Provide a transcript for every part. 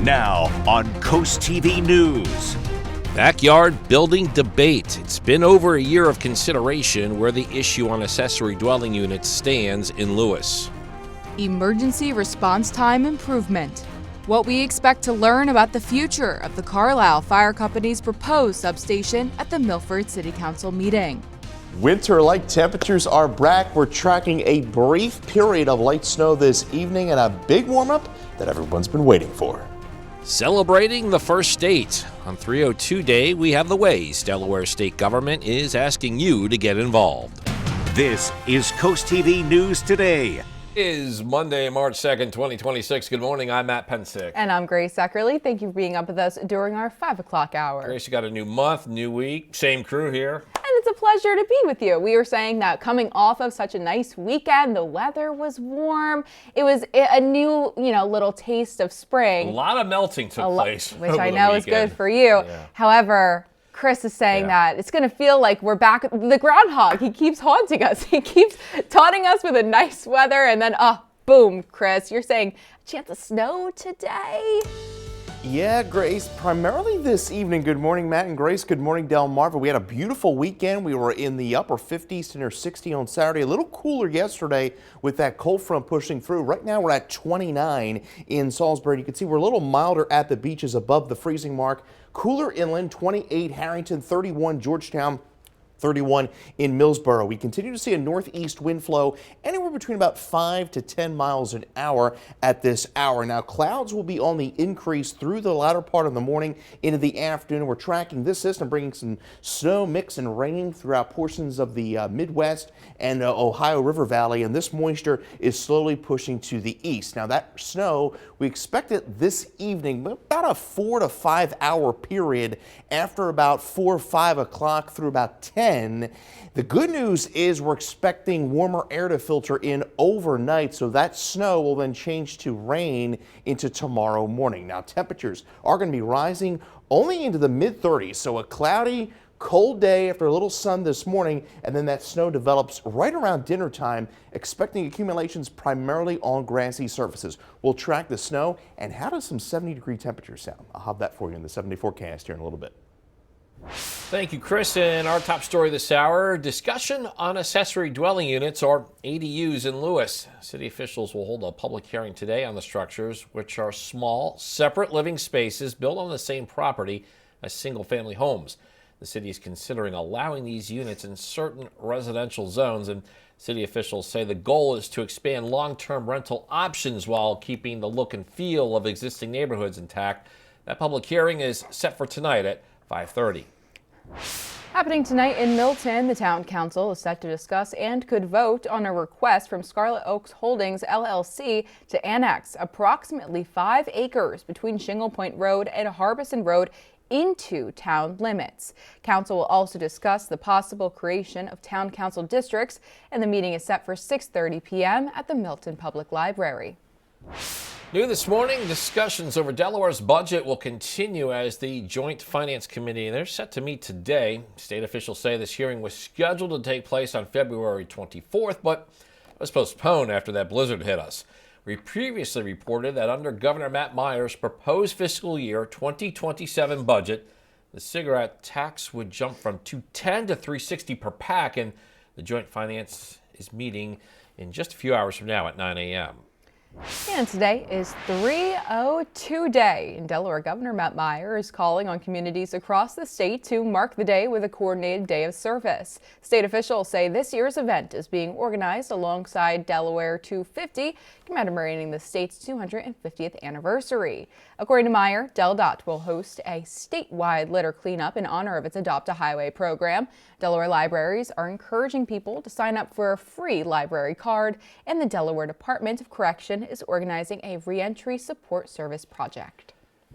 Now on Coast TV News. Backyard building debate. It's been over a year of consideration where the issue on accessory dwelling units stands in Lewis. Emergency response time improvement. What we expect to learn about the future of the Carlisle Fire Company's proposed substation at the Milford City Council meeting. Winter-like temperatures are back. We're tracking a brief period of light snow this evening and a big warm-up that everyone's been waiting for. Celebrating the first state. On 302 Day, we have the ways Delaware state government is asking you to get involved. This is Coast TV News Today. It is Monday, March 2nd, 2026. Good morning. I'm Matt Pensick. And I'm Grace Eckerly. Thank you for being up with us during our 5 o'clock hour. Grace, you got a new month, new week, same crew here. And it's a pleasure to be with you. We were saying that coming off of such a nice weekend, the weather was warm. It was a new, little taste of spring. A lot of melting took place. Which I know is good for you. Yeah. However, Chris is saying that it's going to feel like we're back. The groundhog, he keeps haunting us. He keeps taunting us with a nice weather, and then, boom, Chris, you're saying a chance of snow today? Yeah, Grace, primarily this evening. Good morning, Matt and Grace. Good morning, Delmarva. We had a beautiful weekend. We were in the upper 50s to near 60 on Saturday. A little cooler yesterday with that cold front pushing through. Right now we're at 29 in Salisbury. You can see we're a little milder at the beaches above the freezing mark. Cooler inland, 28 Harrington, 31 Georgetown, 31 in Millsboro. We continue to see a northeast wind flow anywhere between about 5 to 10 miles an hour at this hour. Now, clouds will be on the increase through the latter part of the morning into the afternoon. We're tracking this system bringing some snow, mix, and rain throughout portions of the Midwest and Ohio River Valley, and this moisture is slowly pushing to the east. Now, that snow, we expect it this evening, about a 4 to 5 hour period after about 4 or 5 o'clock through about 10. The good news is we're expecting warmer air to filter in overnight, so that snow will then change to rain into tomorrow morning. Now, temperatures are going to be rising only into the mid-30s, so a cloudy, cold day after a little sun this morning, and then that snow develops right around dinner time, expecting accumulations primarily on grassy surfaces. We'll track the snow, and how does some 70-degree temperatures sound? I'll have that for you in the 7-day forecast here in a little bit. Thank you, Chris. And our top story this hour, discussion on accessory dwelling units, or ADUs, in Lewis. City officials will hold a public hearing today on the structures, which are small, separate living spaces built on the same property as single-family homes. The city is considering allowing these units in certain residential zones, and city officials say the goal is to expand long-term rental options while keeping the look and feel of existing neighborhoods intact. That public hearing is set for tonight at 5:30. Happening tonight in Milton, the town council is set to discuss and could vote on a request from Scarlet Oaks Holdings LLC to annex approximately 5 acres between Shingle Point Road and Harbison Road into town limits. Council will also discuss the possible creation of town council districts, and the meeting is set for 6:30 p.m. at the Milton Public Library. New this morning, discussions over Delaware's budget will continue as the Joint Finance Committee, and they're set to meet today. State officials say this hearing was scheduled to take place on February 24th, but was postponed after that blizzard hit us. We previously reported that under Governor Matt Meyer's proposed fiscal year 2027 budget, the cigarette tax would jump from $210 to $360 per pack, and the Joint Finance is meeting in just a few hours from now at 9 a.m. And today is 302 Day. In Delaware, Governor Matt Meyer is calling on communities across the state to mark the day with a coordinated day of service. State officials say this year's event is being organized alongside Delaware 250, commemorating the state's 250th anniversary. According to Meyer, DelDOT will host a statewide litter cleanup in honor of its Adopt a Highway program. Delaware libraries are encouraging people to sign up for a free library card, and the Delaware Department of Correction is organizing a reentry support service project.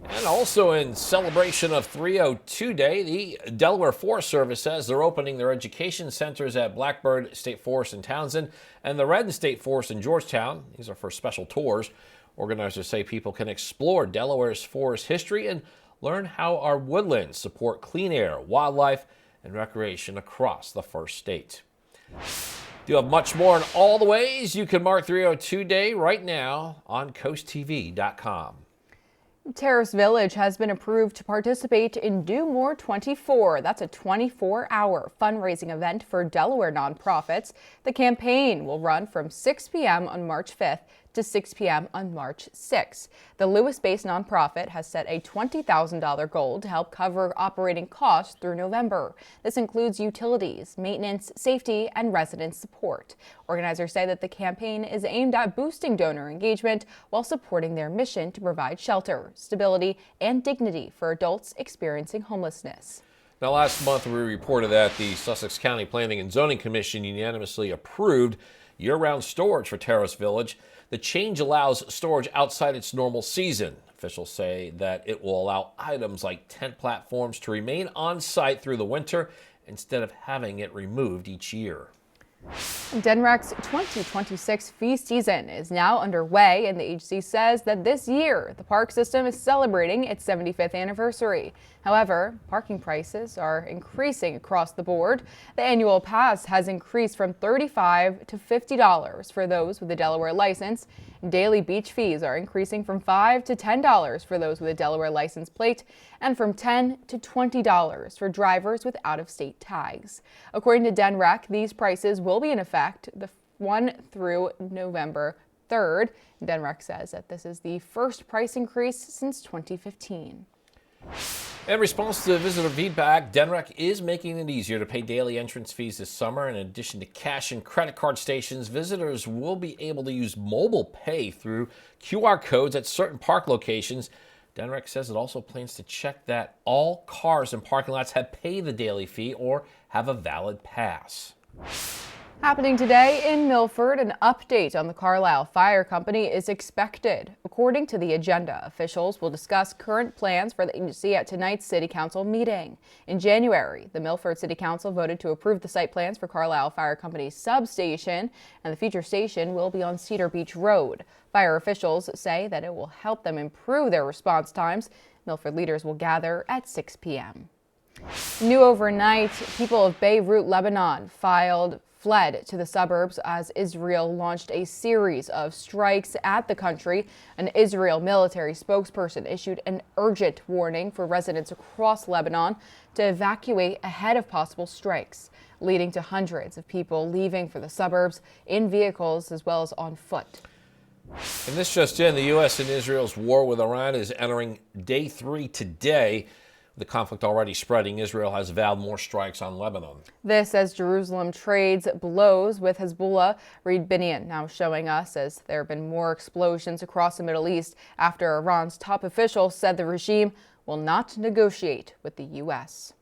And also in celebration of 302 Day, the Delaware Forest Service says they're opening their education centers at Blackbird State Forest in Townsend and the Redden State Forest in Georgetown. These are for special tours. Organizers say people can explore Delaware's forest history and learn how our woodlands support clean air, wildlife, and recreation across the first state. You'll have much more on all the ways you can mark 302 Day right now on CoastTV.com. Terrace Village has been approved to participate in Do More 24. That's a 24-hour fundraising event for Delaware nonprofits. The campaign will run from 6 p.m. on March 5th to 6 p.m. on March 6th. The Lewis-based nonprofit has set a $20,000 goal to help cover operating costs through November. This includes utilities, maintenance, safety, and resident support. Organizers say that the campaign is aimed at boosting donor engagement while supporting their mission to provide shelter, stability, and dignity for adults experiencing homelessness. Now, last month we reported that the Sussex County Planning and Zoning Commission unanimously approved year-round storage for Terrace Village. The change allows storage outside its normal season. Officials say that it will allow items like tent platforms to remain on site through the winter instead of having it removed each year. DenRec's 2026 fee season is now underway, and the agency says that this year the park system is celebrating its 75th anniversary. However, parking prices are increasing across the board. The annual pass has increased from $35 to $50 for those with a Delaware license. Daily beach fees are increasing from $5 to $10 for those with a Delaware license plate, and from $10 to $20 for drivers with out-of-state tags. According to DenRec, these prices will be in effect the 1 through November 3rd. DenRec says that this is the first price increase since 2015. In response to visitor feedback, DenRec is making it easier to pay daily entrance fees this summer. In addition to cash and credit card stations, visitors will be able to use mobile pay through QR codes at certain park locations. DenRec says it also plans to check that all cars in parking lots have paid the daily fee or have a valid pass. Happening today in Milford, an update on the Carlisle Fire Company is expected. According to the agenda, officials will discuss current plans for the agency at tonight's City Council meeting. In January, the Milford City Council voted to approve the site plans for Carlisle Fire Company's substation, and the future station will be on Cedar Beach Road. Fire officials say that it will help them improve their response times. Milford leaders will gather at 6 p.m. New overnight, people of Beirut, Lebanon, fled to the suburbs as Israel launched a series of strikes at the country. An Israel military spokesperson issued an urgent warning for residents across Lebanon to evacuate ahead of possible strikes, leading to hundreds of people leaving for the suburbs in vehicles as well as on foot. And this just in, the U.S. and Israel's war with Iran is entering day 3 today. The conflict already spreading, Israel has vowed more strikes on Lebanon. This as Jerusalem trades blows with Hezbollah. Reid Binion now showing us as there have been more explosions across the Middle East after Iran's top official said the regime will not negotiate with the U.S.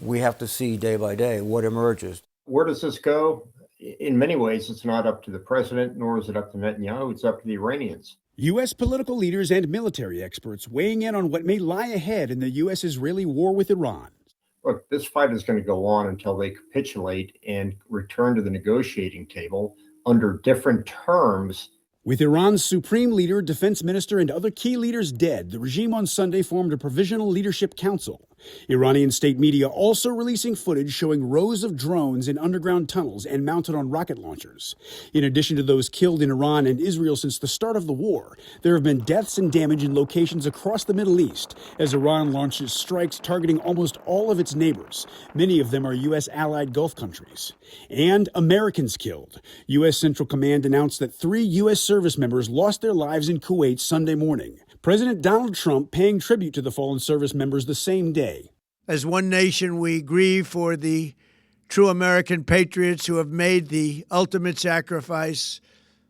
We have to see day by day what emerges. Where does this go? In many ways, it's not up to the president, nor is it up to Netanyahu. It's up to the Iranians. U.S. political leaders and military experts weighing in on what may lie ahead in the U.S.-Israeli war with Iran. Look, this fight is going to go on until they capitulate and return to the negotiating table under different terms. With Iran's supreme leader, defense minister, and other key leaders dead, the regime on Sunday formed a provisional leadership council. Iranian state media also releasing footage showing rows of drones in underground tunnels and mounted on rocket launchers. In addition to those killed in Iran and Israel since the start of the war, there have been deaths and damage in locations across the Middle East as Iran launches strikes targeting almost all of its neighbors. Many of them are U.S. allied Gulf countries. And Americans killed. U.S. Central Command announced that 3 U.S. service members lost their lives in Kuwait Sunday morning. President Donald Trump paying tribute to the fallen service members the same day. As one nation, we grieve for the true American patriots who have made the ultimate sacrifice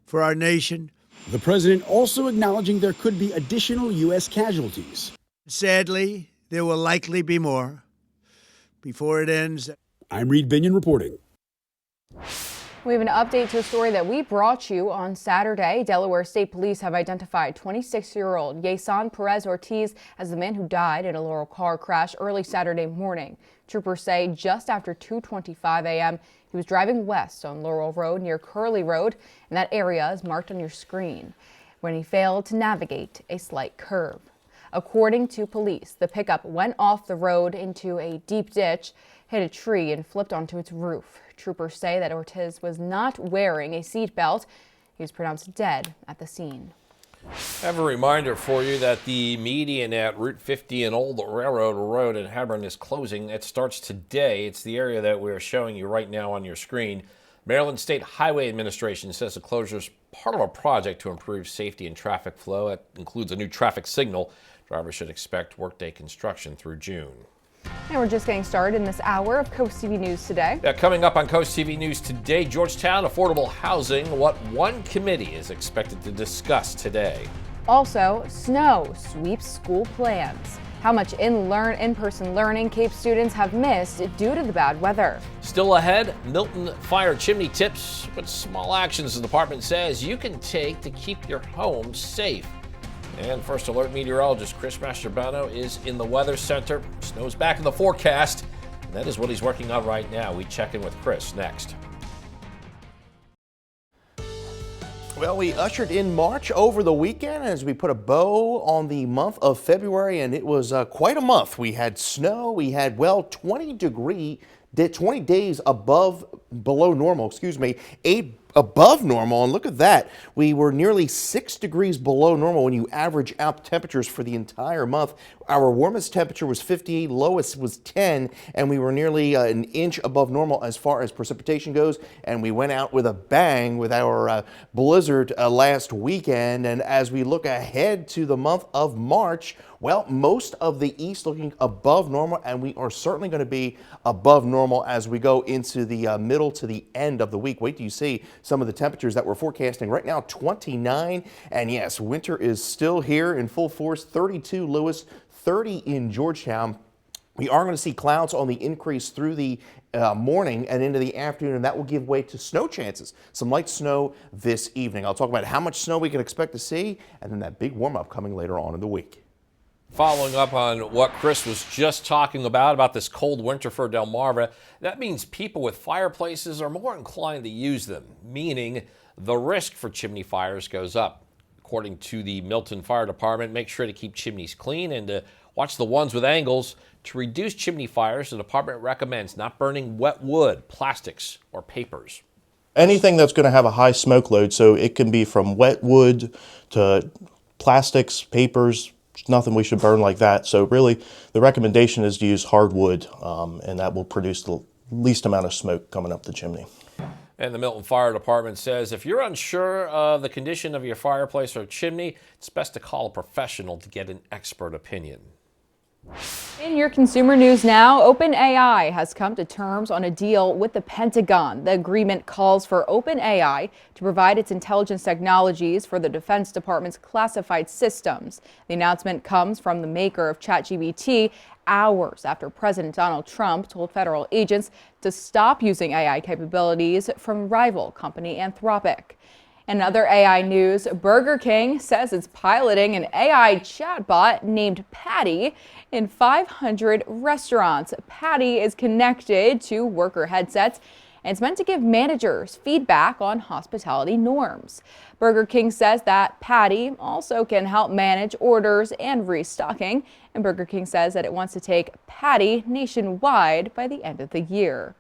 for our nation. The president also acknowledging there could be additional U.S. casualties. Sadly, there will likely be more before it ends. I'm Reid Binion reporting. We have an update to a story that we brought you on Saturday. Delaware State Police have identified 26-year-old Yason Perez Ortiz as the man who died in a Laurel car crash early Saturday morning. Troopers say just after 2:25 a.m., he was driving west on Laurel Road near Curley Road, and that area is marked on your screen, when he failed to navigate a slight curve. According to police, the pickup went off the road into a deep ditch, hit a tree, and flipped onto its roof. Troopers say that Ortiz was not wearing a seatbelt. He was pronounced dead at the scene. I have a reminder for you that the median at Route 50 and Old Railroad Road in Hebron is closing. It starts today. It's the area that we're showing you right now on your screen. Maryland State Highway Administration says the closure is part of a project to improve safety and traffic flow. It includes a new traffic signal. Drivers should expect workday construction through June. And we're just getting started in this hour of Coast TV News Today. Coming up on Coast TV News Today, Georgetown affordable housing, what one committee is expected to discuss today. Also, snow sweeps school plans. How much in-person learning Cape students have missed due to the bad weather. Still ahead, Milton fire chimney tips. What small actions the department says you can take to keep your home safe. And First Alert meteorologist Chris Mastrobuono is in the weather center. Snow's back in the forecast, and that is what he's working on right now. We check in with Chris next. Well, we ushered in March over the weekend as we put a bow on the month of February, and it was quite a month. We had snow. We had, well, 20 days below normal, 8 above normal, and look at that. We were nearly 6 degrees below normal when you average out temperatures for the entire month. Our warmest temperature was 58, lowest was 10, and we were nearly an inch above normal as far as precipitation goes, and we went out with a bang with our blizzard last weekend. And as we look ahead to the month of March, well, most of the east looking above normal, and we are certainly going to be above normal as we go into the middle to the end of the week. Wait till you see some of the temperatures that we're forecasting right now. 29, and yes, winter is still here in full force. 32 Lewis, 30 in Georgetown. We are going to see clouds on the increase through the morning and into the afternoon, and that will give way to snow chances. Some light snow this evening. I'll talk about how much snow we can expect to see, and then that big warm-up coming later on in the week. Following up on what Chris was just talking about this cold winter for Delmarva, that means people with fireplaces are more inclined to use them, meaning the risk for chimney fires goes up. According to the Milton Fire Department, make sure to keep chimneys clean and to watch the ones with angles. To reduce chimney fires, the department recommends not burning wet wood, plastics, or papers. Anything that's going to have a high smoke load, so it can be from wet wood to plastics, papers. Nothing we should burn like that. So really, the recommendation is to use hardwood, and that will produce the least amount of smoke coming up the chimney. And the Milton Fire Department says if you're unsure of the condition of your fireplace or chimney, it's best to call a professional to get an expert opinion. In your consumer news now, OpenAI has come to terms on a deal with the Pentagon. The agreement calls for OpenAI to provide its intelligence technologies for the Defense Department's classified systems. The announcement comes from the maker of ChatGPT hours after President Donald Trump told federal agents to stop using AI capabilities from rival company Anthropic. In other AI news, Burger King says it's piloting an AI chatbot named Patty in 500 restaurants. Patty is connected to worker headsets and it's meant to give managers feedback on hospitality norms. Burger King says that Patty also can help manage orders and restocking, and Burger King says that it wants to take Patty nationwide by the end of the year.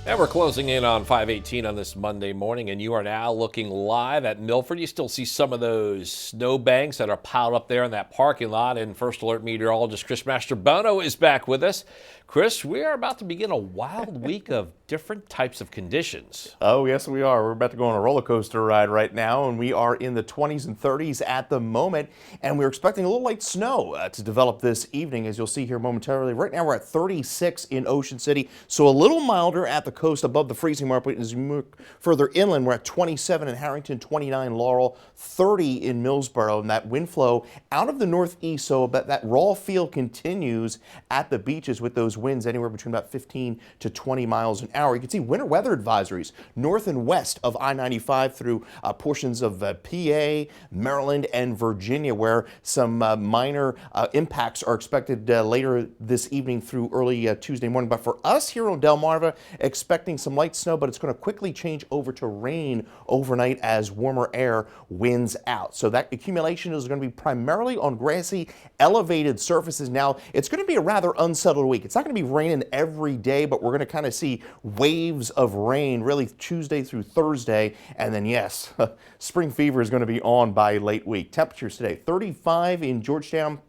And we're closing in on 5:18 on this Monday morning, and you are now looking live at Milford. You still see some of those snow banks that are piled up there in that parking lot, and First Alert meteorologist Chris Mastrobuono is back with us. Chris, we are about to begin a wild week of different types of conditions. Oh, yes, we are. We're about to go on a roller coaster ride right now, and we are in the 20s and 30s at the moment, and we're expecting a little light snow to develop this evening, as you'll see here momentarily. Right now, we're at 36 in Ocean City, so a little milder at the coast above the freezing mark. As we move further inland, we're at 27 in Harrington, 29 Laurel, 30 in Millsboro, and that wind flow out of the northeast, so that raw feel continues at the beaches with those winds anywhere between about 15 to 20 miles an hour. You can see winter weather advisories north and west of I-95 through portions of PA, Maryland, and Virginia, where some minor impacts are expected later this evening through early Tuesday morning. But for us here on Delmarva, expecting some light snow, but it's going to quickly change over to rain overnight as warmer air winds out. So that accumulation is going to be primarily on grassy, elevated surfaces. Now, it's going to be a rather unsettled week. It's not going to be raining every day, but we're going to kind of see waves of rain really Tuesday through Thursday. And then, yes, spring fever is going to be on by late week. Temperatures today, 35 in Georgetown,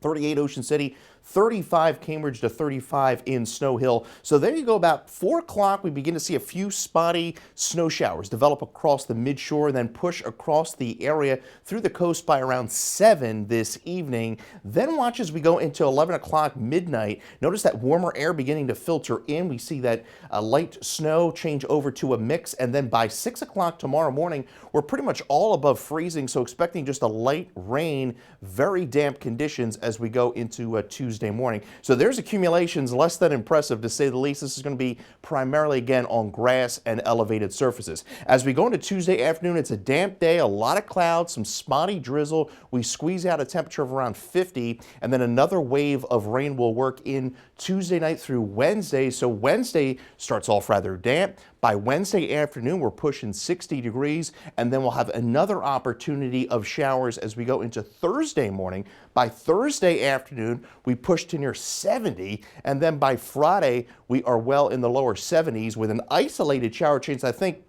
38 Ocean City, 35 Cambridge to 35 in Snow Hill. So there you go, about 4 o'clock, we begin to see a few spotty snow showers develop across the midshore, then push across the area through the coast by around 7 this evening. Then watch as we go into 11 o'clock midnight. Notice that warmer air beginning to filter in. We see that light snow change over to a mix, and then by 6 o'clock tomorrow morning, we're pretty much all above freezing, so expecting just a light rain, very damp conditions as we go into Tuesday morning. So there's accumulations less than impressive, to say the least. This is going to be primarily again on grass and elevated surfaces. As we go into Tuesday afternoon, it's a damp day, a lot of clouds, some spotty drizzle. We squeeze out a temperature of around 50, and then another wave of rain will work in Tuesday night through Wednesday. So Wednesday starts off rather damp. By Wednesday afternoon, we're pushing 60 degrees, and then we'll have another opportunity of showers as we go into Thursday morning. By Thursday afternoon, we push to near 70, and then by Friday, we are well in the lower 70s with an isolated shower chance. I think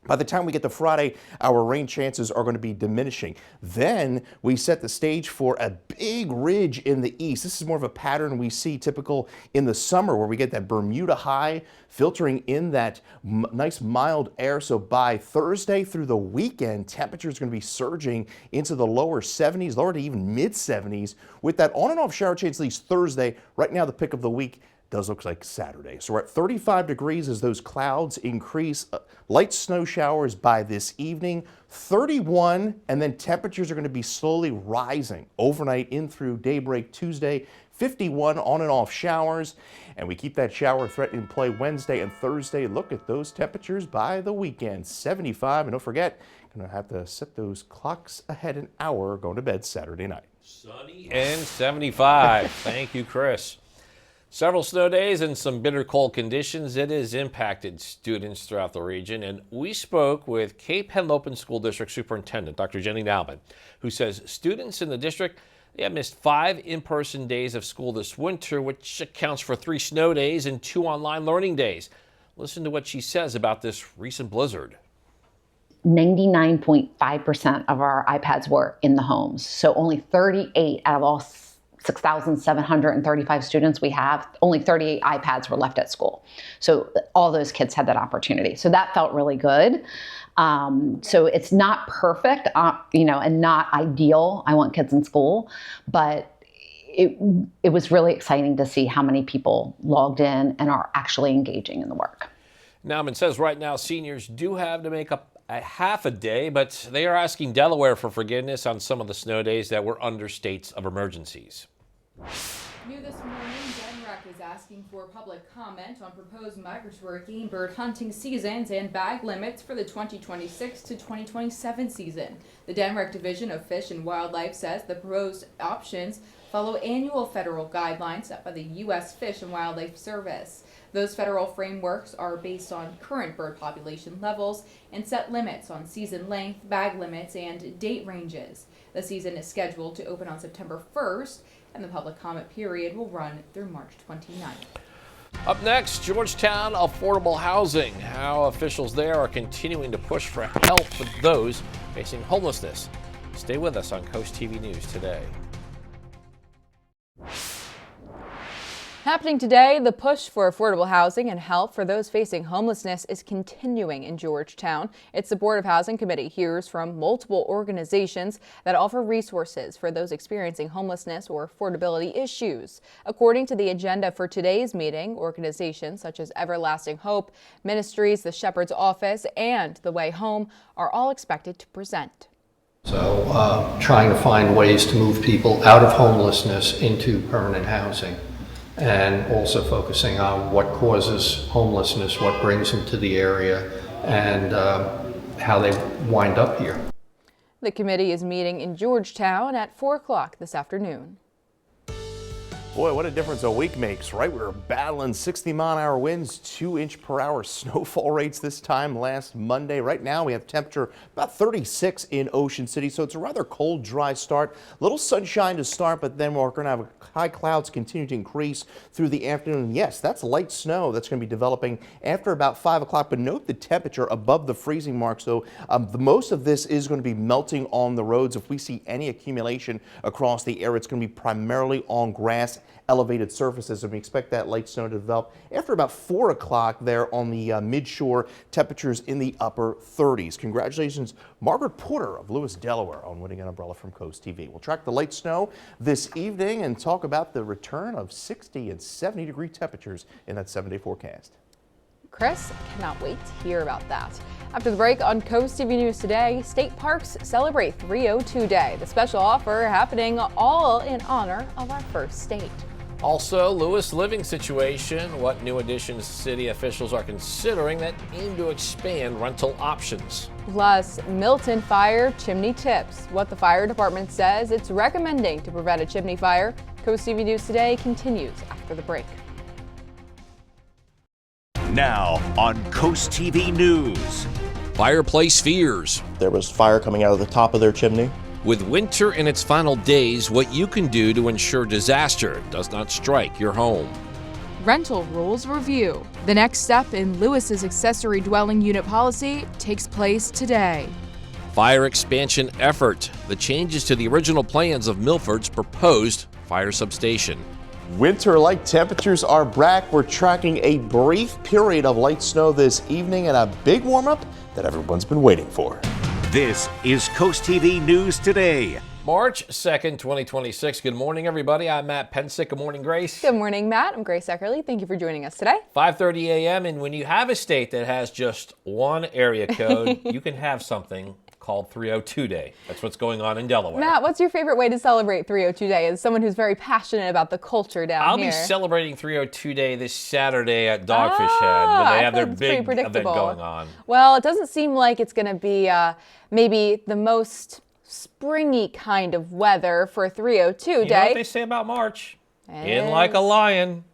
by the time we get to Friday, our rain chances are going to be diminishing. Then we set the stage for a big ridge in the east. This is more of a pattern we see typical in the summer, where we get that Bermuda high filtering in that nice mild air. So by Thursday through the weekend, temperatures are going to be surging into the lower 70s, lower to even mid 70s, with that on and off shower chance at least Thursday. Right now, the pick of the week does look like Saturday. So we're at 35 degrees as those clouds increase. Light snow showers by this evening, 31, and then temperatures are going to be slowly rising overnight in through daybreak Tuesday. 51 on and off showers, and we keep that shower threat in play Wednesday and Thursday. Look at those temperatures by the weekend, 75, and don't forget, you're going to have to set those clocks ahead an hour going to bed Saturday night. Sunny and 75. Thank you, Chris. Several snow days and some bitter cold conditions. It has impacted students throughout the region, and we spoke with Cape Henlopen School District Superintendent Dr. Jenny Nalman, who says students in the district have missed 5 in-person days of school this winter, which accounts for 3 snow days and 2 online learning days. Listen to what she says about this recent blizzard. 99.5% of our iPads were in the homes, so only 38 out of all 6,735 students we have, only 38 iPads were left at school. So all those kids had that opportunity. So that felt really good. So it's not perfect, and not ideal. I want kids in school, but it was really exciting to see how many people logged in and are actually engaging in the work. Nauman says right now seniors do have to make up a half a day, but they are asking Delaware for forgiveness on some of the snow days that were under states of emergencies. New this morning, DenRec is asking for public comment on proposed migratory game bird hunting seasons and bag limits for the 2026 to 2027 season. The DenRec Division of Fish and Wildlife says the proposed options follow annual federal guidelines set by the U.S. Fish and Wildlife Service. Those federal frameworks are based on current bird population levels and set limits on season length, bag limits, and date ranges. The season is scheduled to open on September 1st, and the public comment period will run through March 29th. Up next, Georgetown affordable housing. How officials there are continuing to push for help for those facing homelessness. Stay with us on CoastTV News today. Happening today, the push for affordable housing and help for those facing homelessness is continuing in Georgetown. It's the Board of Housing Committee hears from multiple organizations that offer resources for those experiencing homelessness or affordability issues. According to the agenda for today's meeting, organizations such as Everlasting Hope, Ministries, the Shepherd's Office, and The Way Home are all expected to present. So trying to find ways to move people out of homelessness into permanent housing, and also focusing on what causes homelessness, what brings them to the area, and how they wind up here. The committee is meeting in Georgetown at 4 o'clock this afternoon. Boy, what a difference a week makes, right? We were battling 60-mile-an-hour winds, 2-inch-per-hour snowfall rates this time last Monday. Right now, we have temperature about 36 in Ocean City, so it's a rather cold, dry start. A little sunshine to start, but then we're going to have high clouds continue to increase through the afternoon. And yes, that's light snow that's going to be developing after about 5 o'clock, but note the temperature above the freezing mark, so most of this is going to be melting on the roads. If we see any accumulation across the area, it's going to be primarily on grass, elevated surfaces, and we expect that light snow to develop after about 4 o'clock there on the mid-shore, temperatures in the upper 30s. Congratulations, Margaret Porter of Lewis, Delaware, on winning an umbrella from Coast TV. We'll track the light snow this evening and talk about the return of 60 and 70-degree temperatures in that 7-day forecast. Chris, cannot wait to hear about that. After the break on Coast TV News today, state parks celebrate 302 Day. The special offer happening all in honor of our first state. Also, Lewis living situation, what new additions city officials are considering that aim to expand rental options. Plus, Milton fire chimney tips, what the fire department says it's recommending to prevent a chimney fire. Coast TV News today continues after the break. Now on Coast TV News. Fireplace fears. There was fire coming out of the top of their chimney. With winter in its final days, what you can do to ensure disaster does not strike your home. Rental rules review. The next step in Lewis's accessory dwelling unit policy takes place today. Fire expansion effort. The changes to the original plans of Milford's proposed fire substation. Winter-like temperatures are back. We're tracking a brief period of light snow this evening and a big warm-up that everyone's been waiting for. This is Coast TV News Today. March 2nd, 2026. Good morning, everybody. I'm Matt Pensick. Good morning, Grace. Good morning, Matt. I'm Grace Eckerly. Thank you for joining us today. 5:30 a.m. And when you have a state that has just one area code, you can have something called 302 Day. That's what's going on in Delaware. Matt, what's your favorite way to celebrate 302 Day as someone who's very passionate about the culture down I'll here? be celebrating 302 Day this Saturday at Dogfish Head when they have their big event going on. Well, it doesn't seem like it's going to be maybe the most springy kind of weather for 302 Day. You know what they say about March? In like a lion.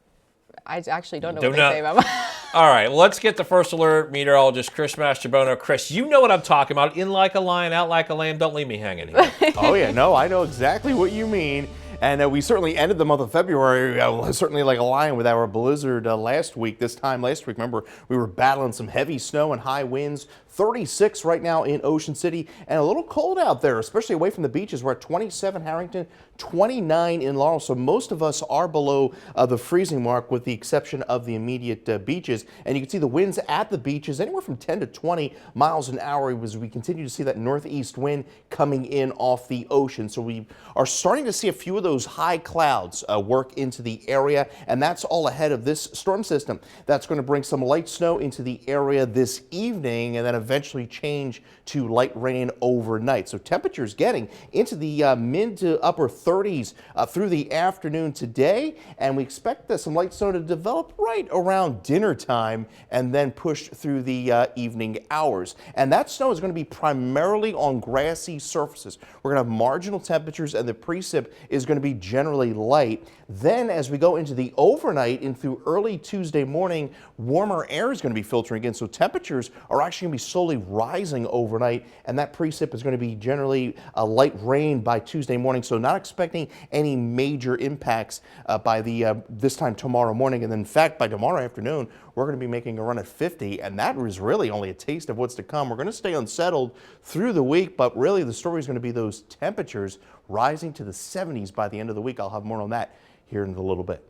I actually don't know what they say about March. All right, well, let's get the first alert. Meteorologist Chris Mastrobono. Chris, you know what I'm talking about. In like a lion, out like a lamb. Don't leave me hanging here. Oh, yeah, no, I know exactly what you mean. And we certainly ended the month of February certainly like a lion with our blizzard last week. This time last week, remember, we were battling some heavy snow and high winds. 36 right now in Ocean City, and a little cold out there, especially away from the beaches. We're at 27 Harrington, 29 in Laurel, so most of us are below the freezing mark with the exception of the immediate beaches. And you can see the winds at the beaches anywhere from 10 to 20 miles an hour as we continue to see that northeast wind coming in off the ocean. So we are starting to see a few of those high clouds work into the area, and that's all ahead of this storm system that's going to bring some light snow into the area this evening, and then eventually change to light rain overnight. So temperatures getting into the mid to upper 30s through the afternoon today, and we expect some light snow to develop right around dinner time and then push through the evening hours. And that snow is going to be primarily on grassy surfaces. We're going to have marginal temperatures, and the precip is going to be generally light. Then as we go into the overnight and through early Tuesday morning, warmer air is going to be filtering in, so temperatures are actually going to be slowly rising overnight, and that precip is going to be generally a light rain by Tuesday morning, so not expecting any major impacts by this time tomorrow morning. And then in fact, by tomorrow afternoon, we're going to be making a run at 50, and that is really only a taste of what's to come. We're going to stay unsettled through the week, but really the story is going to be those temperatures rising to the 70s by the end of the week. I'll have more on that here in a little bit.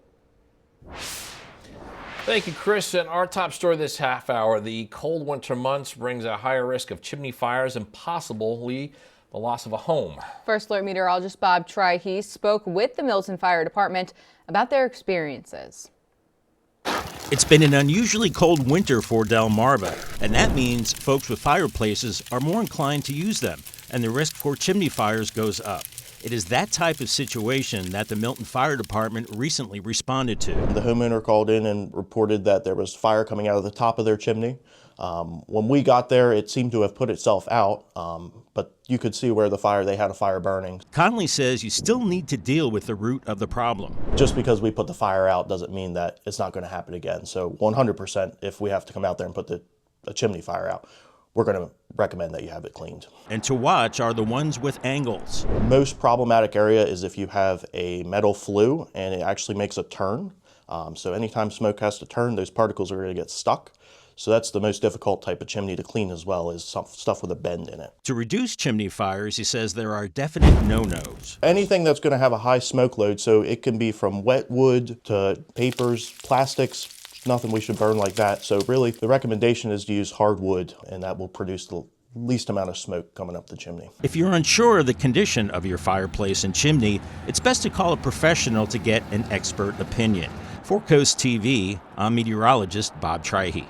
Thank you, Chris. And our top story this half hour, the cold winter months brings a higher risk of chimney fires and possibly the loss of a home. First Alert meteorologist Bob Trihey spoke with the Milton Fire Department about their experiences. It's been an unusually cold winter for Delmarva, and that means folks with fireplaces are more inclined to use them, and the risk for chimney fires goes up. It is that type of situation that the Milton Fire Department recently responded to. The homeowner called in and reported that there was fire coming out of the top of their chimney. When we got there, it seemed to have put itself out, but you could see where they had a fire burning. Conley says you still need to deal with the root of the problem. Just because we put the fire out doesn't mean that it's not going to happen again. So 100%, if we have to come out there and put a chimney fire out, we're going to recommend that you have it cleaned. And to watch are the ones with angles. Most problematic area is if you have a metal flue and it actually makes a turn. So anytime smoke has to turn, those particles are going to get stuck. So that's the most difficult type of chimney to clean as well, is stuff with a bend in it. To reduce chimney fires, he says there are definite no-nos. Anything that's going to have a high smoke load, so it can be from wet wood to papers, plastics, nothing we should burn like that. So really, the recommendation is to use hardwood, and that will produce the least amount of smoke coming up the chimney. If you're unsure of the condition of your fireplace and chimney, it's best to call a professional to get an expert opinion. For Coast TV, I'm meteorologist Bob Trihey.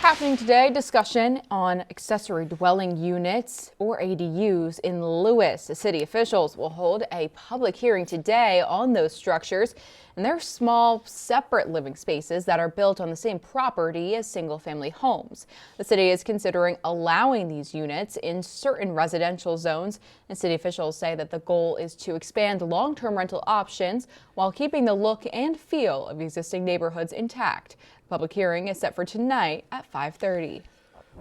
Happening today, discussion on accessory dwelling units or ADUs in Lewis. The city officials will hold a public hearing today on those structures, and they're small, separate living spaces that are built on the same property as single-family homes. The city is considering allowing these units in certain residential zones, and city officials say that the goal is to expand long-term rental options while keeping the look and feel of existing neighborhoods intact. Public hearing is set for tonight at 5:30.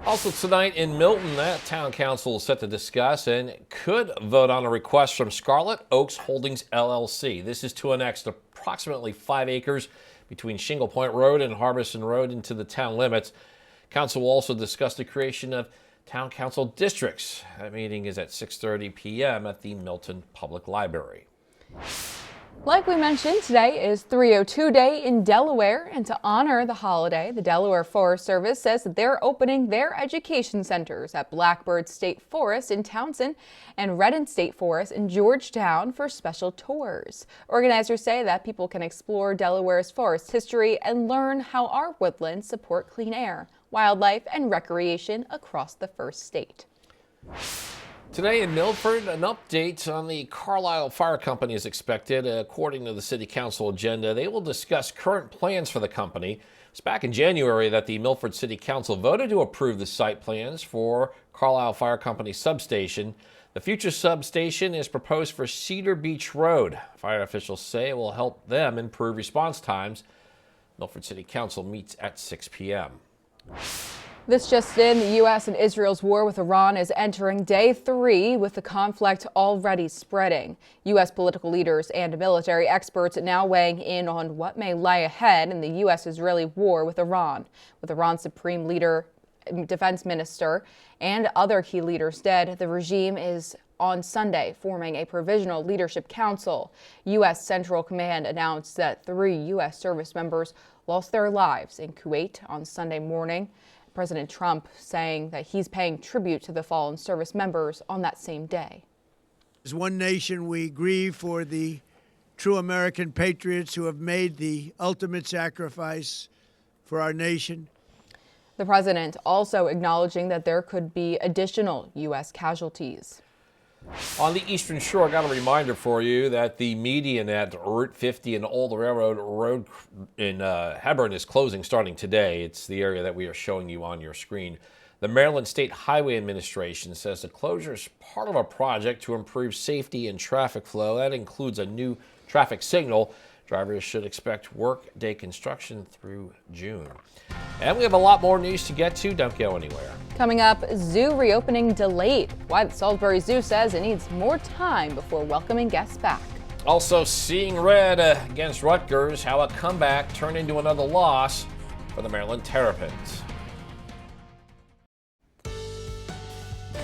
Also tonight in Milton, that town council is set to discuss and could vote on a request from Scarlet Oaks Holdings LLC. This is to annex approximately 5 acres between Shingle Point Road and Harbison Road into the town limits. Council will also discuss the creation of town council districts. That meeting is at 6:30 p.m. at the Milton Public Library. Like we mentioned, today is 302 Day in Delaware, and to honor the holiday, the Delaware Forest Service says that they're opening their education centers at Blackbird State Forest in Townsend and Redden State Forest in Georgetown for special tours. Organizers say that people can explore Delaware's forest history and learn how our woodlands support clean air, wildlife, and recreation across the first state. Today in Milford, an update on the Carlisle Fire Company is expected. According to the City Council agenda, they will discuss current plans for the company. It's back in January that the Milford City Council voted to approve the site plans for Carlisle Fire Company substation. The future substation is proposed for Cedar Beach Road. Fire officials say it will help them improve response times. Milford City Council meets at 6 p.m. This just in, the U.S. and Israel's war with Iran is entering day 3 with the conflict already spreading. U.S. political leaders and military experts now weighing in on what may lie ahead in the U.S.-Israeli war with Iran. With Iran's supreme leader, defense minister, and other key leaders dead, the regime is on Sunday forming a provisional leadership council. U.S. Central Command announced that 3 U.S. service members lost their lives in Kuwait on Sunday morning. President Trump saying that he's paying tribute to the fallen service members on that same day. As one nation, we grieve for the true American patriots who have made the ultimate sacrifice for our nation. The president also acknowledging that there could be additional U.S. casualties. On the Eastern Shore, I got a reminder for you that the median at Route 50 and Old Railroad Road in Hebron is closing starting today. It's the area that we are showing you on your screen. The Maryland State Highway Administration says the closure is part of a project to improve safety and traffic flow. That includes a new traffic signal. Drivers should expect work-day construction through June. And we have a lot more news to get to. Don't go anywhere. Coming up, zoo reopening delayed. Why the Salisbury Zoo says it needs more time before welcoming guests back. Also, seeing red against Rutgers, how a comeback turned into another loss for the Maryland Terrapins.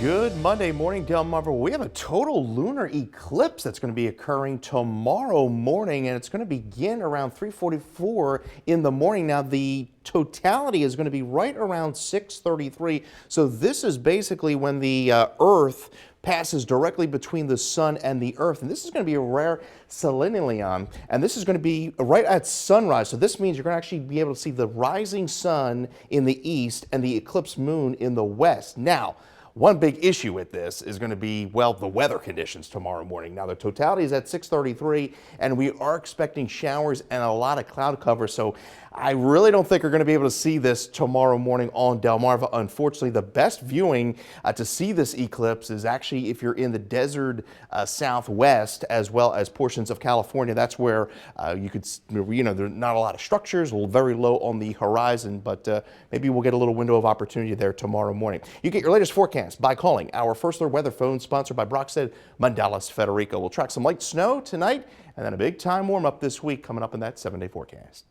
Good Monday morning, Delmarva. We have a total lunar eclipse that's going to be occurring tomorrow morning, and it's going to begin around 3:44 in the morning. Now, the totality is going to be right around 6:33. So this is basically when the Earth passes directly between the sun and the Earth, and this is going to be a rare selenium, and this is going to be right at sunrise. So this means you're going to actually be able to see the rising sun in the east and the eclipsed moon in the west. Now, One big issue with this is going to be, well, the weather conditions tomorrow morning. Now, the totality is at 633, and we are expecting showers and a lot of cloud cover, so I really don't think we're going to be able to see this tomorrow morning on Delmarva. Unfortunately, the best viewing to see this eclipse is actually if you're in the desert southwest, as well as portions of California. That's where you could, there's not a lot of structures, very low on the horizon, but maybe we'll get a little window of opportunity there tomorrow morning. You get your latest forecast by calling our First Alert Weather Phone, sponsored by Brockstead Mandalas Federico. We'll track some light snow tonight, and then a big time warm up this week coming up in that 7-day forecast.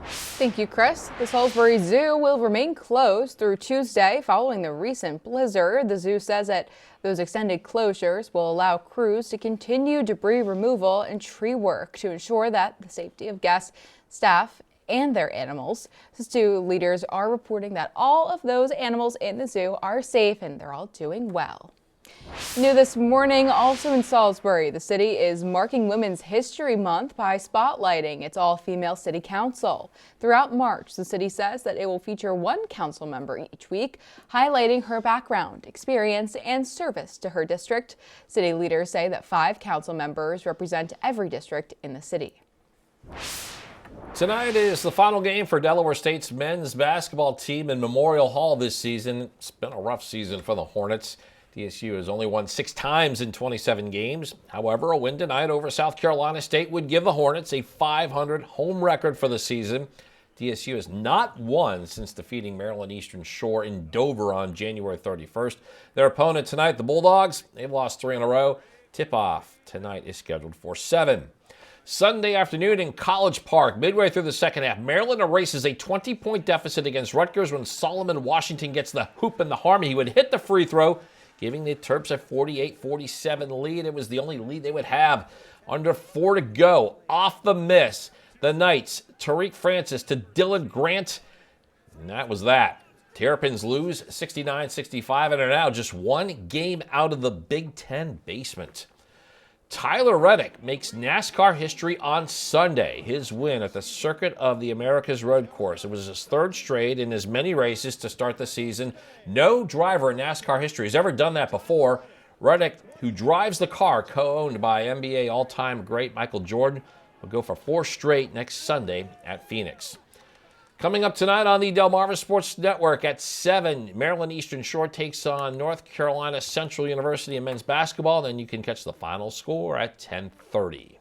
Thank you, Chris. The Salisbury Zoo will remain closed through Tuesday following the recent blizzard. The zoo says that those extended closures will allow crews to continue debris removal and tree work to ensure that the safety of guests, staff, and their animals. The zoo leaders are reporting that all of those animals in the zoo are safe and they're all doing well. New this morning, also in Salisbury, the city is marking Women's History Month by spotlighting its all-female city council. Throughout March, the city says that it will feature one council member each week, highlighting her background, experience, and service to her district. City leaders say that 5 council members represent every district in the city. Tonight is the final game for Delaware State's men's basketball team in Memorial Hall this season. It's been a rough season for the Hornets. DSU has only won 6 times in 27 games. However, a win tonight over South Carolina State would give the Hornets a 500 home record for the season. DSU has not won since defeating Maryland Eastern Shore in Dover on January 31st. Their opponent tonight, the Bulldogs, they've lost 3 in a row. Tip-off tonight is scheduled for 7. Sunday afternoon in College Park, midway through the second half, Maryland erases a 20-point deficit against Rutgers when Solomon Washington gets the hoop and the harm. He would hit the free throw, giving the Terps a 48-47 lead. It was the only lead they would have. Under 4 to go, off the miss, the Knights, Tariq Francis to Dylan Grant, and that was that. Terrapins lose 69-65 and are now just 1 game out of the Big Ten basement. Tyler Reddick makes NASCAR history on Sunday. His win at the Circuit of the Americas road course. It was his 3rd straight in as many races to start the season. No driver in NASCAR history has ever done that before. Reddick, who drives the car co-owned by NBA all-time great Michael Jordan, will go for 4 straight next Sunday at Phoenix. Coming up tonight on the Delmarva Sports Network at 7, Maryland Eastern Shore takes on North Carolina Central University in men's basketball. Then you can catch the final score at 10:30.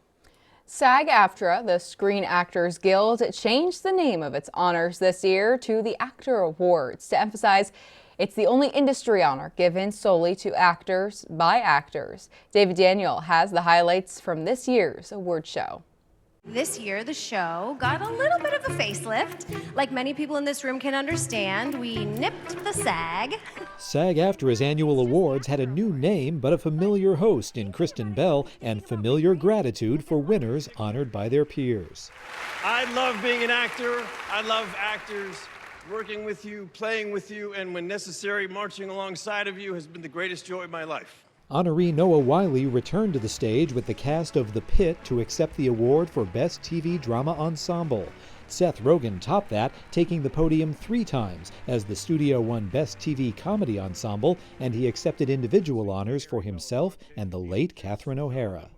SAG-AFTRA, the Screen Actors Guild, changed the name of its honors this year to the Actor Awards to emphasize it's the only industry honor given solely to actors by actors. David Daniel has the highlights from this year's award show. This year, the show got a little bit of a facelift. Like many people in this room can understand, we nipped the SAG. SAG-AFTRA's annual awards had a new name, but a familiar host in Kristen Bell and familiar gratitude for winners honored by their peers. I love being an actor. I love actors. Working with you, playing with you, and when necessary, marching alongside of you has been the greatest joy of my life. Honoree Noah Wiley returned to the stage with the cast of The Pit to accept the award for Best TV Drama Ensemble. Seth Rogen topped that, taking the podium 3 times as the studio won Best TV Comedy Ensemble, and he accepted individual honors for himself and the late Catherine O'Hara.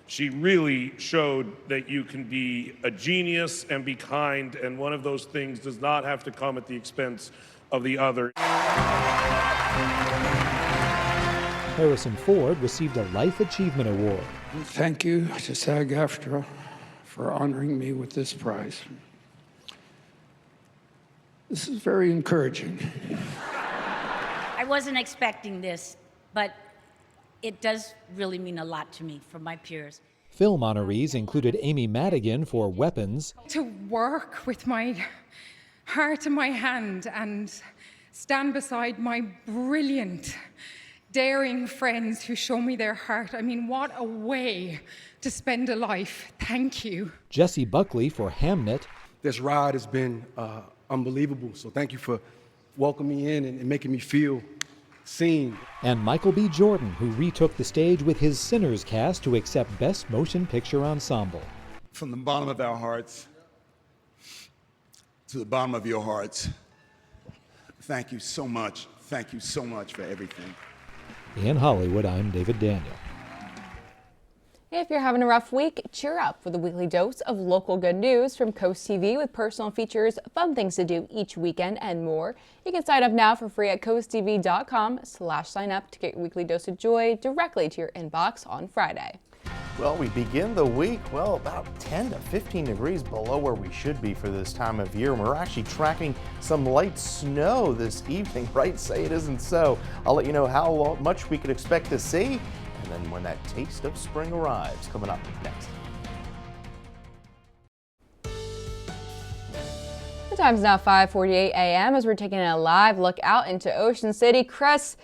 She really showed that you can be a genius and be kind, and one of those things does not have to come at the expense of the other. Harrison Ford received a Life Achievement Award. Thank you to SAG-AFTRA for honoring me with this prize. This is very encouraging. I wasn't expecting this, but it does really mean a lot to me from my peers. Film honorees included Amy Madigan for Weapons. To work with my heart in my hand and stand beside my brilliant, daring friends who show me their heart. I mean, what a way to spend a life. Thank you. Jessie Buckley for Hamnet. This ride has been unbelievable, so thank you for welcoming me in and making me feel seen. And Michael B. Jordan, who retook the stage with his Sinners cast to accept Best Motion Picture Ensemble. From the bottom of our hearts to the bottom of your hearts, thank you so much Thank you so much for everything. In Hollywood, I'm David Daniel. If you're having a rough week, cheer up with a weekly dose of local good news from Coast TV with personal features, fun things to do each weekend, and more. You can sign up now for free at coasttv.com/sign up to get your weekly dose of joy directly to your inbox on Friday. Well, we begin the week, well, about 10 to 15 degrees below where we should be for this time of year. And we're actually tracking some light snow this evening, right? Say it isn't so. I'll let you know how much we could expect to see. And then when that taste of spring arrives, coming up next. The time's now 5:48 a.m. as we're taking a live look out into Ocean City. Chris,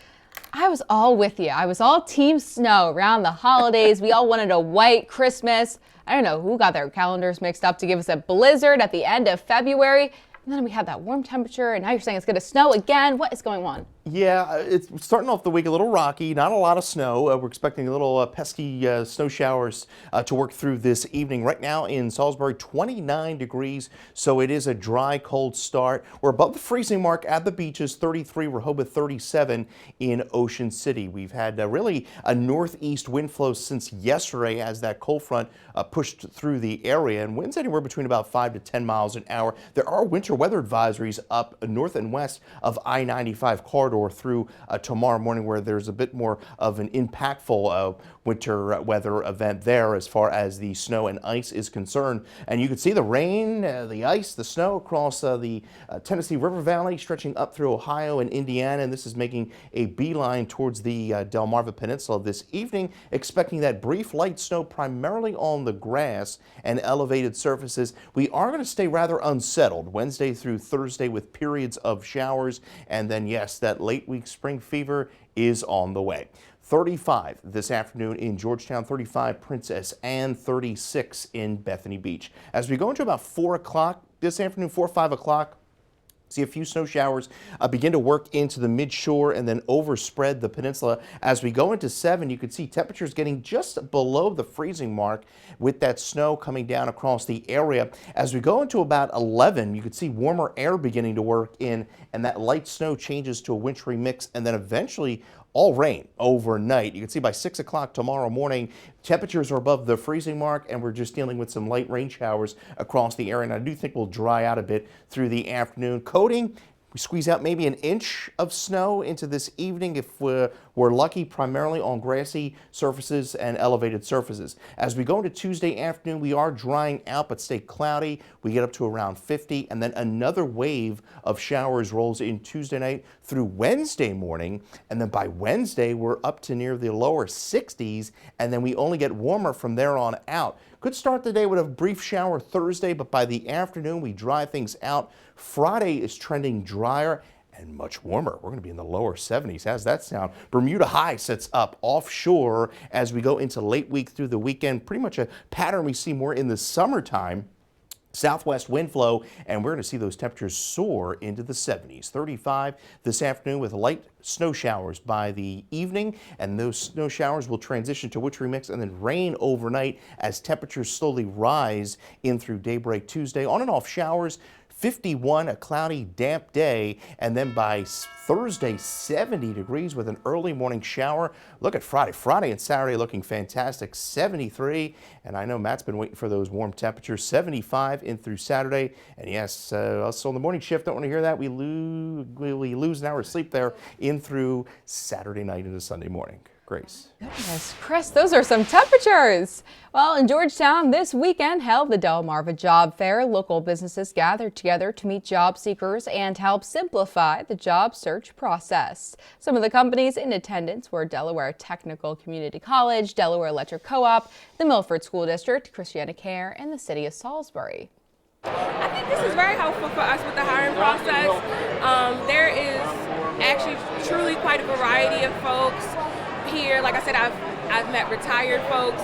I was all with you. I was all team snow around the holidays. We all wanted a white Christmas. I don't know who got their calendars mixed up to give us a blizzard at the end of February. And then we had that warm temperature, and now you're saying it's going to snow again. What is going on? Yeah, it's starting off the week a little rocky, not a lot of snow. We're expecting a little pesky snow showers to work through this evening. Right now in Salisbury, 29 degrees, so it is a dry, cold start. We're above the freezing mark at the beaches, 33, Rehoboth 37 in Ocean City. We've had really a northeast wind flow since yesterday as that cold front pushed through the area, and winds anywhere between about 5 to 10 miles an hour. There are winter weather advisories up north and west of I-95 corridor through tomorrow morning, where there's a bit more of an impactful winter weather event there as far as the snow and ice is concerned. And you can see the rain, the ice, the snow across the Tennessee River Valley, stretching up through Ohio and Indiana, and this is making a beeline towards the Delmarva Peninsula this evening, expecting that brief light snow primarily on the grass and elevated surfaces. We are going to stay rather unsettled Wednesday through Thursday with periods of showers, and then yes, that late week spring fever is on the way. 35 this afternoon in Georgetown, 35 Princess Anne, 36 in Bethany Beach. As we go into about 4 o'clock this afternoon, 4 or 5 o'clock, see a few snow showers begin to work into the mid-shore and then overspread the peninsula. As we go into 7, you can see temperatures getting just below the freezing mark with that snow coming down across the area. As we go into about 11, you can see warmer air beginning to work in, and that light snow changes to a wintry mix, and then eventually all rain overnight. You can see by 6 o'clock tomorrow morning, temperatures are above the freezing mark, and we're just dealing with some light rain showers across the area. And I do think we'll dry out a bit through the afternoon. Coating, we squeeze out maybe an inch of snow into this evening if we're lucky, primarily on grassy surfaces and elevated surfaces. As we go into Tuesday afternoon, we are drying out but stay cloudy. We get up to around 50, and then another wave of showers rolls in Tuesday night through Wednesday morning, and then by Wednesday we're up to near the lower 60s, and then we only get warmer from there on out. Could start the day with a brief shower Thursday, but by the afternoon we dry things out. Friday is trending drier and much warmer. We're going to be in the lower 70s. How's that sound? Bermuda high sets up offshore as we go into late week through the weekend. Pretty much a pattern we see more in the summertime. Southwest wind flow, and we're going to see those temperatures soar into the 70s. 35 this afternoon with light snow showers by the evening, and those snow showers will transition to wintry mix and then rain overnight as temperatures slowly rise in through daybreak Tuesday. On and off showers. 51, a cloudy, damp day, and then by Thursday, 70 degrees with an early morning shower. Look at Friday. Friday and Saturday looking fantastic, 73, and I know Matt's been waiting for those warm temperatures, 75 in through Saturday, and yes, us on the morning shift don't want to hear that. We lose an hour of sleep there in through Saturday night into Sunday morning. Grace. Goodness, Chris, those are some temperatures. Well, in Georgetown, this weekend held the Delmarva Job Fair. Local businesses gathered together to meet job seekers and help simplify the job search process. Some of the companies in attendance were Delaware Technical Community College, Delaware Electric Co-op, the Milford School District, Christiana Care, and the City of Salisbury. I think this is very helpful for us with the hiring process. There is actually truly quite a variety of folks here. Like I said, I've met retired folks,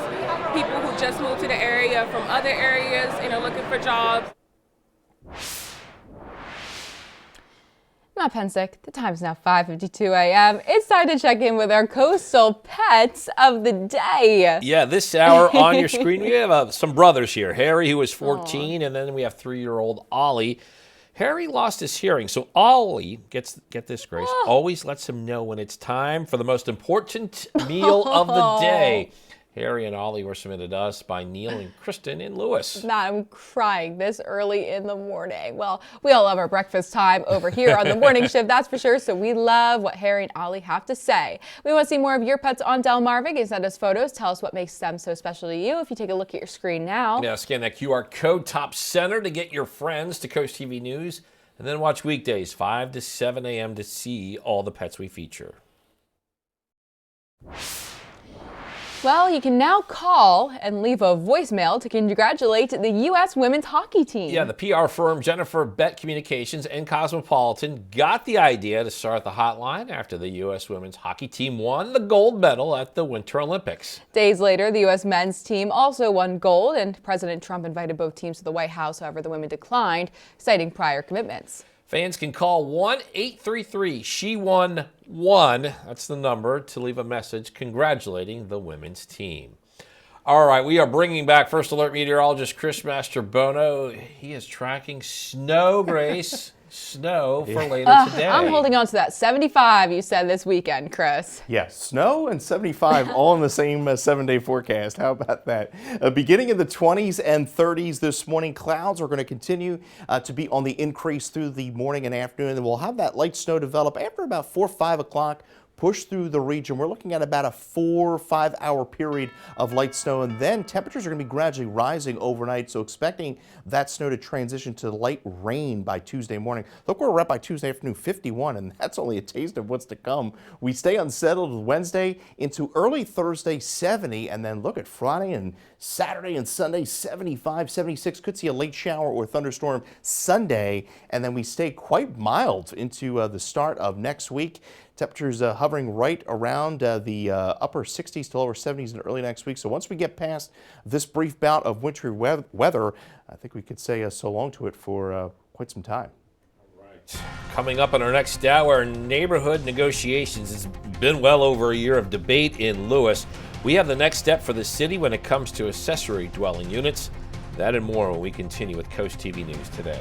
people who just moved to the area from other areas and are looking for jobs. Matt Pensick, the time's now 5:52 a.m. It's time to check in with our coastal pets of the day. Yeah, this hour on your screen, we have some brothers here. Harry, who is 14, and then we have 3-year-old Ollie. Harry lost his hearing, so Ollie, get this, Grace, always lets him know when it's time for the most important meal of the day. Harry and Ollie were submitted to us by Neil and Kristen in Lewis. Matt, I'm crying this early in the morning. Well, we all love our breakfast time over here on the morning shift, that's for sure. So we love what Harry and Ollie have to say. We want to see more of your pets on Delmarva. You can send us photos. Tell us what makes them so special to you if you take a look at your screen now. Now scan that QR code top center to get your friends to Coast TV News. And then watch weekdays 5 to 7 a.m. to see all the pets we feature. Well, you can now call and leave a voicemail to congratulate the U.S. women's hockey team. Yeah, the PR firm Jennifer Bett Communications and Cosmopolitan got the idea to start the hotline after the U.S. women's hockey team won the gold medal at the Winter Olympics. Days later, the U.S. men's team also won gold, and President Trump invited both teams to the White House. However, the women declined, citing prior commitments. Fans can call 1-833-SHE-WON-1, that's the number, to leave a message congratulating the women's team. All right, we are bringing back First Alert meteorologist Chris Mastrobono. He is tracking snow, Grace. Snow for later today. I'm holding on to that 75 you said this weekend, Chris. Yes, snow and 75 all in the same 7-day forecast. How about that? Beginning in the 20s and 30s this morning, clouds are going to continue to be on the increase through the morning and afternoon. And we'll have that light snow develop after about 4 or 5 o'clock. Push through the region. We're looking at about a 4 or 5 hour period of light snow, and then temperatures are going to be gradually rising overnight, so expecting that snow to transition to light rain by Tuesday morning. Look where we're at by Tuesday afternoon, 51, and that's only a taste of what's to come. We stay unsettled Wednesday into early Thursday, 70, and then look at Friday and Saturday and Sunday, 75, 76. Could see a late shower or thunderstorm Sunday, and then we stay quite mild into the start of next week. Temperatures hovering right around the upper 60s to lower 70s in early next week. So once we get past this brief bout of wintry weather, I think we could say so long to it for quite some time. Coming up in our next hour, neighborhood negotiations. It's been well over a year of debate in Lewis. We have the next step for the city when it comes to accessory dwelling units. That and more when we continue with Coast TV News Today.